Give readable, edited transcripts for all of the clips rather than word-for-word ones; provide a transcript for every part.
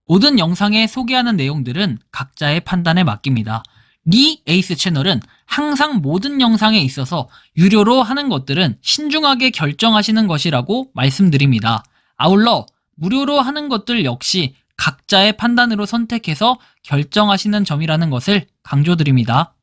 모든 영상에 소개하는 내용들은 각자의 판단에 맡깁니다. 리 에이스 채널은 항상 모든 영상에 있어서 유료로 하는 것들은 신중하게 결정하시는 것이라고 말씀드립니다. 아울러 무료로 하는 것들 역시 각자의 판단으로 선택해서 결정하시는 점이라는 것을 강조드립니다.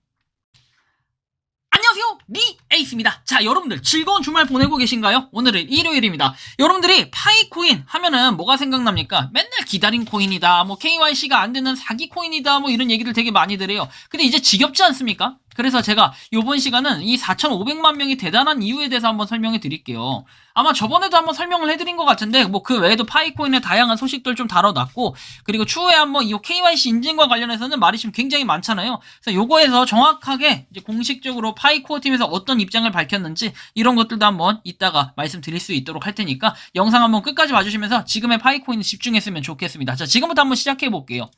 안녕하세요, 리 에이스입니다. 자, 여러분들 즐거운 주말 보내고 계신가요? 오늘은 일요일입니다. 여러분들이 파이코인 하면은 뭐가 생각납니까? 맨날 기다린 코인이다, 뭐 KYC가 안 되는 사기 코인이다, 뭐 이런 얘기들 되게 많이 들어요. 근데 이제 지겹지 않습니까? 그래서 제가 이번 시간은 이 4,500만 명이 대단한 이유에 대해서 한번 설명해 드릴게요. 아마 저번에도 한번 설명을 해드린 것 같은데 뭐 그 외에도 파이코인의 다양한 소식들 좀 다뤄놨고, 그리고 추후에 한번 이 KYC 인증과 관련해서는 말이 지금 굉장히 많잖아요. 그래서 요거에서 정확하게 이제 공식적으로 파이코어 팀에서 어떤 입장을 밝혔는지 이런 것들도 한번 이따가 말씀드릴 수 있도록 할 테니까 영상 한번 끝까지 봐주시면서 지금의 파이코인에 집중했으면 좋겠습니다. 자, 지금부터 한번 시작해 볼게요.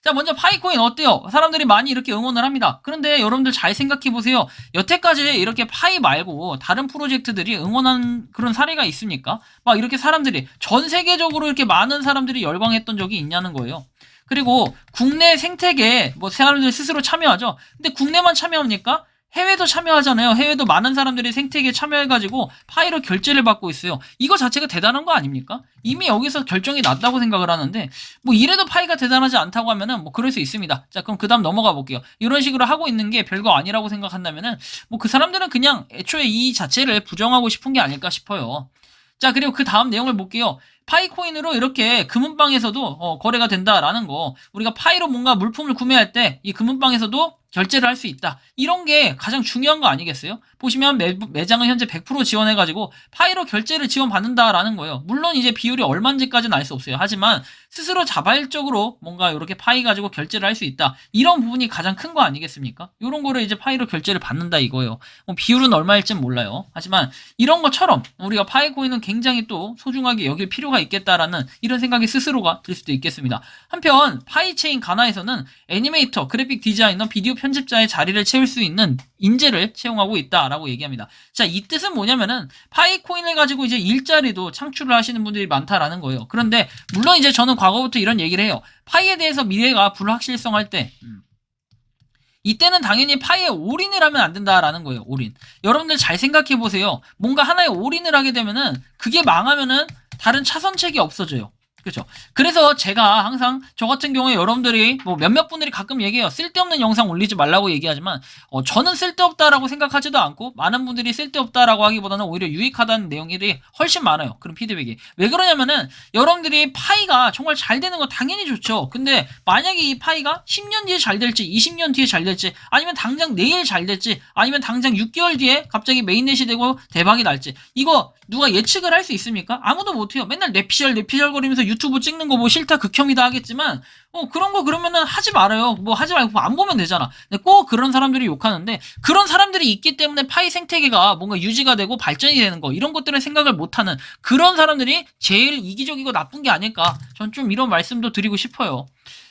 자, 먼저 파이코인 어때요? 사람들이 많이 이렇게 응원을 합니다. 그런데 여러분들 잘 생각해보세요. 여태까지 이렇게 파이 말고 다른 프로젝트들이 응원한 그런 사례가 있습니까? 막 이렇게 사람들이 전 세계적으로 이렇게 많은 사람들이 열광했던 적이 있냐는 거예요. 그리고 국내 생태계에 뭐 사람들 스스로 참여하죠. 근데 국내만 참여합니까? 해외도 참여하잖아요. 해외도 많은 사람들이 생태계에 참여해가지고 파이로 결제를 받고 있어요. 이거 자체가 대단한 거 아닙니까? 이미 여기서 결정이 났다고 생각을 하는데 뭐 이래도 파이가 대단하지 않다고 하면은 뭐 그럴 수 있습니다. 자, 그럼 그 다음 넘어가 볼게요. 이런 식으로 하고 있는 게 별거 아니라고 생각한다면은 뭐 그 사람들은 그냥 애초에 이 자체를 부정하고 싶은 게 아닐까 싶어요. 자, 그리고 그 다음 내용을 볼게요. 파이코인으로 이렇게 금은방에서도 거래가 된다라는 거, 우리가 파이로 뭔가 물품을 구매할 때 이 금은방에서도 결제를 할 수 있다. 이런 게 가장 중요한 거 아니겠어요? 보시면 매장은 현재 100% 지원해가지고 파이로 결제를 지원받는다라는 거예요. 물론 이제 비율이 얼마인지까지는 알 수 없어요. 하지만 스스로 자발적으로 뭔가 이렇게 파이 가지고 결제를 할 수 있다. 이런 부분이 가장 큰 거 아니겠습니까? 이런 거를 이제 파이로 결제를 받는다 이거예요. 비율은 얼마일진 몰라요. 하지만 이런 것처럼 우리가 파이코인은 굉장히 또 소중하게 여길 필요가 있겠다라는 이런 생각이 스스로가 들 수도 있겠습니다. 한편 파이체인 가나에서는 애니메이터, 그래픽 디자이너, 비디오 편집자의 자리를 채울 수 있는 인재를 채용하고 있다라고 얘기합니다. 자, 이 뜻은 뭐냐면은 파이코인을 가지고 이제 일자리도 창출을 하시는 분들이 많다라는 거예요. 그런데 물론 이제 저는 과거부터 이런 얘기를 해요. 파이에 대해서 미래가 불확실성할 때 이때는 당연히 파이에 올인을 하면 안 된다라는 거예요. 올인. 여러분들 잘 생각해 보세요. 뭔가 하나에 올인을 하게 되면은 그게 망하면은 다른 차선책이 없어져요. 그렇죠. 그래서 제가 항상 저 같은 경우에 여러분들이 뭐 몇몇 분들이 가끔 얘기해요. 쓸데없는 영상 올리지 말라고 얘기하지만 저는 쓸데없다라고 생각하지도 않고 많은 분들이 쓸데없다라고 하기보다는 오히려 유익하다는 내용들이 훨씬 많아요. 그런 피드백이. 왜 그러냐면은 여러분들이 파이가 정말 잘 되는 거 당연히 좋죠. 근데 만약에 이 파이가 10년 뒤에 잘 될지 20년 뒤에 잘 될지 아니면 당장 내일 잘 될지 아니면 당장 6개월 뒤에 갑자기 메인넷이 되고 대박이 날지 이거 누가 예측을 할 수 있습니까? 아무도 못해요. 맨날 뇌피셜 거리면서 유튜브 찍는 거 뭐 싫다 극혐이다 하겠지만 그런 거 그러면은 하지 말아요. 뭐 하지 말고 안 보면 되잖아. 근데 꼭 그런 사람들이 욕하는데 그런 사람들이 있기 때문에 파이 생태계가 뭔가 유지가 되고 발전이 되는 거 이런 것들을 생각을 못하는 그런 사람들이 제일 이기적이고 나쁜 게 아닐까. 전 좀 이런 말씀도 드리고 싶어요.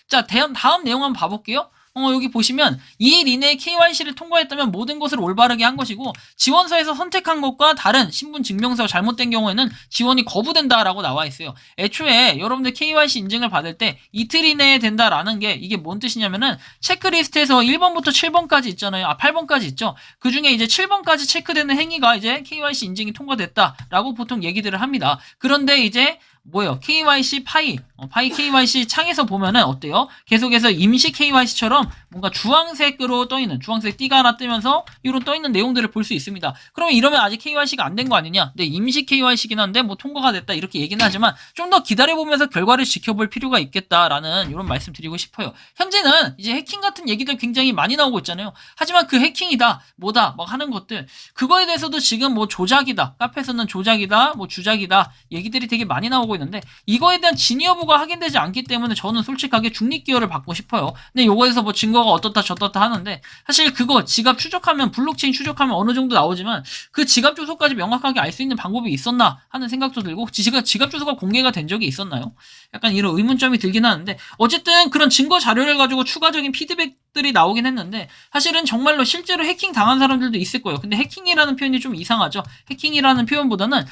자, 다음 내용 한번 봐볼게요. 여기 보시면 2일 이내에 KYC를 통과했다면 모든 것을 올바르게 한 것이고 지원서에서 선택한 것과 다른 신분증명서가 잘못된 경우에는 지원이 거부된다라고 나와 있어요. 애초에 여러분들 KYC 인증을 받을 때 이틀 이내에 된다라는 게 이게 뭔 뜻이냐면은 체크리스트에서 1번부터 7번까지 있잖아요. 8번까지 있죠. 그 중에 이제 7번까지 체크되는 행위가 이제 KYC 인증이 통과됐다라고 보통 얘기들을 합니다. 그런데 이제 뭐예요? KYC 파이 KYC 창에서 보면은 어때요? 계속해서 임시 KYC처럼 뭔가 주황색으로 떠있는 주황색 띠가 하나 뜨면서 이런 떠있는 내용들을 볼 수 있습니다. 그러면 이러면 아직 KYC가 안 된 거 아니냐? 네, 임시 KYC긴 한데 뭐 통과가 됐다 이렇게 얘기는 하지만 좀 더 기다려보면서 결과를 지켜볼 필요가 있겠다라는 이런 말씀 드리고 싶어요. 현재는 이제 해킹 같은 얘기들 굉장히 많이 나오고 있잖아요. 하지만 그 해킹이다 뭐다 막 하는 것들 그거에 대해서도 지금 뭐 조작이다 카페에서는 조작이다 뭐 주작이다 얘기들이 되게 많이 나오고 있는데 이거에 대한 진위 여부가 확인되지 않기 때문에 저는 솔직하게 중립기여를 받고 싶어요. 근데 요거에서 뭐 증거가 어떻다 저떻다 하는데 사실 그거 지갑 추적하면 블록체인 추적하면 어느 정도 나오지만 그 지갑 주소까지 명확하게 알 수 있는 방법이 있었나 하는 생각도 들고 지갑 주소가 공개가 된 적이 있었나요? 약간 이런 의문점이 들긴 하는데 어쨌든 그런 증거 자료를 가지고 추가적인 피드백 지적들이 나오긴 했는데 사실은 정말로 실제로 해킹 당한 사람들도 있을 거예요. 근데 해킹이라는 표현이 좀 이상하죠. 해킹이라는 표현보다는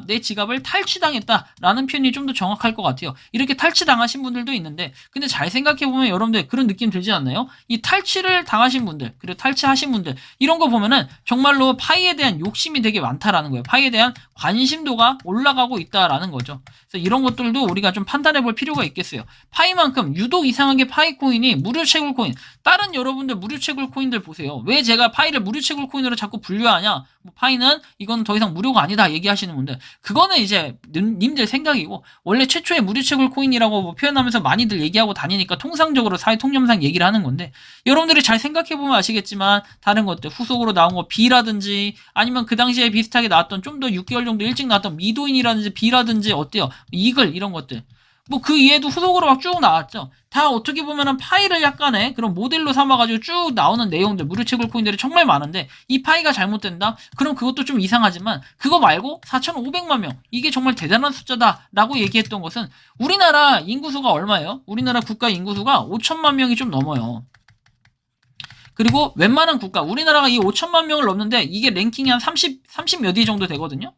내 지갑을 탈취당했다라는 표현이 좀 더 정확할 것 같아요. 이렇게 탈취당하신 분들도 있는데 근데 잘 생각해보면 여러분들 그런 느낌 들지 않나요? 이 탈취를 당하신 분들 그리고 탈취하신 분들 이런 거 보면은 정말로 파이에 대한 욕심이 되게 많다라는 거예요. 파이에 대한 관심도가 올라가고 있다라는 거죠. 그래서 이런 것들도 우리가 좀 판단해 볼 필요가 있겠어요. 파이만큼 유독 이상하게 파이 코인이 무료 채굴 코인, 다른 여러분들 무료 채굴 코인들 보세요. 왜 제가 파이를 무료 채굴 코인으로 자꾸 분류하냐? 뭐 파이는 이건 더 이상 무료가 아니다 얘기하시는 분들, 그거는 이제 님들 생각이고, 원래 최초의 무료 채굴 코인이라고 뭐 표현하면서 많이들 얘기하고 다니니까 통상적으로 사회 통념상 얘기를 하는 건데, 여러분들이 잘 생각해 보면 아시겠지만 다른 것들 후속으로 나온 거 B라든지 아니면 그 당시에 비슷하게 나왔던 좀 더 6개월 정도 일찍 나왔던 미도인이라든지 B라든지 어때요? 이글 이런 것들. 뭐 그 이외에도 후속으로 막 쭉 나왔죠. 다 어떻게 보면은 파이를 약간의 그런 모델로 삼아가지고 쭉 나오는 내용들, 무료 채굴 코인들이 정말 많은데 이 파이가 잘못된다? 그럼 그것도 좀 이상하지만 그거 말고 4,500만 명, 이게 정말 대단한 숫자다라고 얘기했던 것은 우리나라 인구수가 얼마예요? 우리나라 국가 인구수가 5천만 명이 좀 넘어요. 그리고 웬만한 국가, 우리나라가 이 5천만 명을 넘는데 이게 랭킹이 한 30 몇 위 정도 되거든요.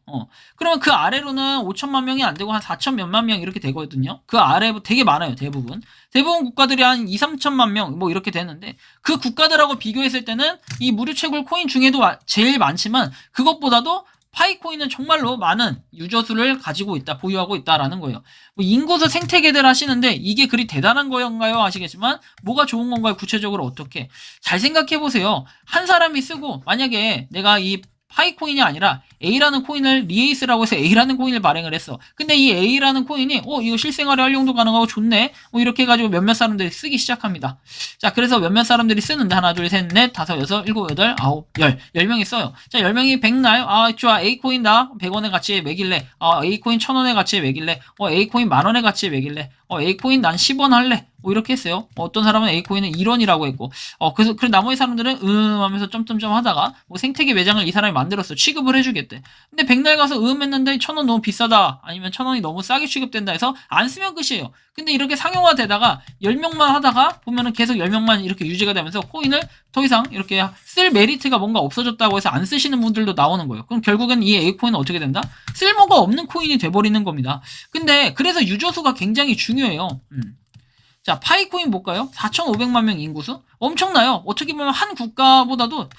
그러면 그 아래로는 5천만 명이 안 되고 한 4천 몇만 명 이렇게 되거든요. 그 아래 되게 많아요, 대부분. 대부분 국가들이 한 2, 3천만 명 뭐 이렇게 되는데 그 국가들하고 비교했을 때는 이 무료 채굴 코인 중에도 제일 많지만 그것보다도 파이코인은 정말로 많은 유저 수를 가지고 있다, 보유하고 있다라는 거예요. 뭐 인구수 생태계들 하시는데 이게 그리 대단한 거인가요? 아시겠지만 뭐가 좋은 건가요? 구체적으로 어떻게? 잘 생각해 보세요. 한 사람이 쓰고 만약에 내가 이 파이코인이 아니라 A라는 코인을 리에이스라고 해서 A라는 코인을 발행을 했어. 근데 이 A라는 코인이 이거 실생활에 활용도 가능하고 좋네. 뭐 이렇게 해가지고 몇몇 사람들이 쓰기 시작합니다. 자, 그래서 몇몇 사람들이 쓰는데 하나, 둘, 셋, 넷, 다섯, 여섯, 일곱, 여덟, 아홉, 10명이 써요. 자, 10명이 100나요? 아, 좋아. A코인 나 100원의 가치에 매길래. A코인 1000원의 가치에 매길래. A코인 10,000원의 가치에 매길래. A코인 난 10원 할래. 뭐 이렇게 했어요. 어떤 사람은 A코인은 1원이라고 했고, 그래서 나머지 사람들은 하면서 점점점 하다가 뭐 생태계 매장을 이 사람이 만들었어. 취급을 해주겠대. 근데 백날 가서 했는데 1,000원 너무 비싸다, 아니면 1,000원이 너무 싸게 취급된다 해서 안 쓰면 끝이에요. 근데 이렇게 상용화 되다가 10명만 하다가 보면은 계속 10명만 이렇게 유지가 되면서 코인을 더 이상 이렇게 쓸 메리트가 뭔가 없어졌다고 해서 안 쓰시는 분들도 나오는 거예요. 그럼 결국엔 이 A코인은 어떻게 된다? 쓸모가 없는 코인이 돼버리는 겁니다. 근데 그래서 유저수가 굉장히 중요해요. 자, 파이코인 볼까요? 4,500만 명 인구수? 엄청나요. 어떻게 보면 한 국가보다도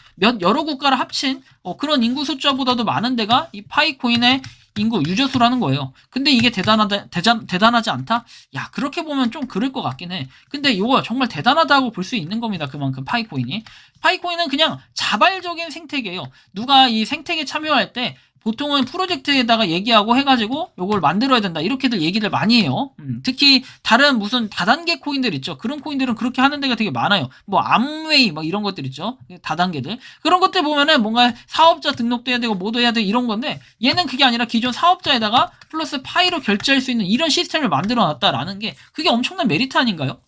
여러 국가를 합친 그런 인구 숫자보다도 많은 데가 이 파이코인의 인구 유저수라는 거예요. 근데 이게 대단하지 않다? 야, 그렇게 보면 좀 그럴 것 같긴 해. 근데 이거 정말 대단하다고 볼 수 있는 겁니다. 그만큼 파이코인이. 파이코인은 그냥 자발적인 생태계예요. 누가 이 생태계 참여할 때 보통은 프로젝트에다가 얘기하고 해가지고 요걸 만들어야 된다, 이렇게들 얘기를 많이 해요. 특히 다른 무슨 다단계 코인들 있죠. 그런 코인들은 그렇게 하는 데가 되게 많아요. 뭐 암웨이 막 이런 것들 있죠. 다단계들. 그런 것들 보면은 뭔가 사업자 등록도 해야 되고 뭐도 해야 되고 이런 건데, 얘는 그게 아니라 기존 사업자에다가 플러스 파이로 결제할 수 있는 이런 시스템을 만들어 놨다라는 게, 그게 엄청난 메리트 아닌가요?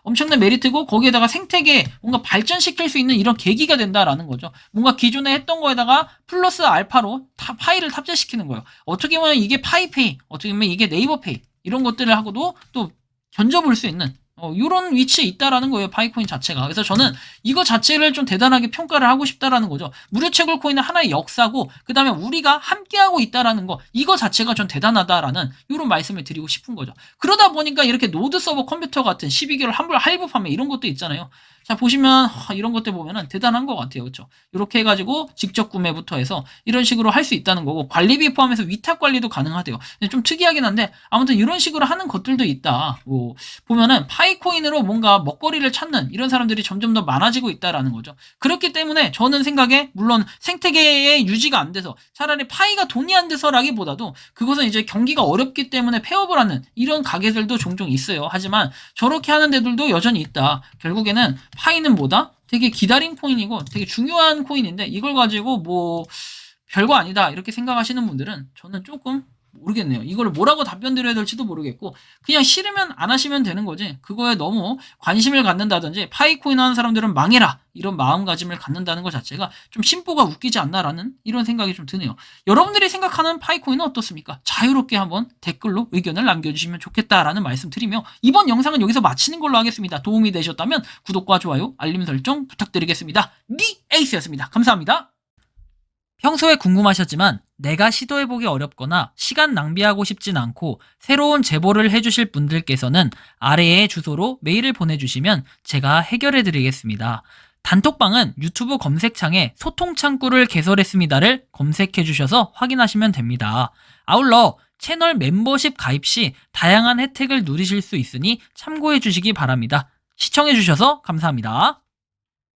엄청난 메리트고, 거기에다가 생태계 뭔가 발전시킬 수 있는 이런 계기가 된다라는 거죠. 뭔가 기존에 했던 거에다가 플러스 알파로 파이를 탑재시키는 거예요. 어떻게 보면 이게 파이페이, 어떻게 보면 이게 네이버페이, 이런 것들을 하고도 또 견져볼 수 있는 이런 위치에 있다라는 거예요, 파이코인 자체가. 그래서 저는 이거 자체를 좀 대단하게 평가를 하고 싶다라는 거죠. 무료 채굴 코인은 하나의 역사고, 그 다음에 우리가 함께하고 있다라는 거, 이거 자체가 좀 대단하다라는 이런 말씀을 드리고 싶은 거죠. 그러다 보니까 이렇게 노드 서버 컴퓨터 같은 12개월 환불 할부 판매 이런 것도 있잖아요. 자, 보시면 이런 것들 보면은 대단한 것 같아요. 그렇죠? 이렇게 해가지고 직접 구매부터 해서 이런 식으로 할 수 있다는 거고, 관리비 포함해서 위탁 관리도 가능하대요. 좀 특이하긴 한데 아무튼 이런 식으로 하는 것들도 있다. 뭐 보면은 파이코인으로 뭔가 먹거리를 찾는 이런 사람들이 점점 더 많아지고 있다라는 거죠. 그렇기 때문에 저는 생각에, 물론 생태계의 유지가 안 돼서 차라리 파이가 돈이 안 돼서라기보다도 그것은 이제 경기가 어렵기 때문에 폐업을 하는 이런 가게들도 종종 있어요. 하지만 저렇게 하는 데들도 여전히 있다. 결국에는 파이는 뭐다? 되게 기다린 코인이고 되게 중요한 코인인데, 이걸 가지고 뭐 별거 아니다 이렇게 생각하시는 분들은 저는 조금 모르겠네요. 이걸 뭐라고 답변 드려야 될지도 모르겠고, 그냥 싫으면 안 하시면 되는 거지, 그거에 너무 관심을 갖는다든지 파이코인 하는 사람들은 망해라 이런 마음가짐을 갖는다는 것 자체가 좀 심보가 웃기지 않나라는 이런 생각이 좀 드네요. 여러분들이 생각하는 파이코인은 어떻습니까? 자유롭게 한번 댓글로 의견을 남겨주시면 좋겠다라는 말씀 드리며 이번 영상은 여기서 마치는 걸로 하겠습니다. 도움이 되셨다면 구독과 좋아요, 알림 설정 부탁드리겠습니다. 니 에이스였습니다. 감사합니다. 평소에 궁금하셨지만 내가 시도해보기 어렵거나 시간 낭비하고 싶진 않고 새로운 제보를 해주실 분들께서는 아래의 주소로 메일을 보내주시면 제가 해결해드리겠습니다. 단톡방은 유튜브 검색창에 소통창구를 개설했습니다를 검색해주셔서 확인하시면 됩니다. 아울러 채널 멤버십 가입 시 다양한 혜택을 누리실 수 있으니 참고해주시기 바랍니다. 시청해주셔서 감사합니다.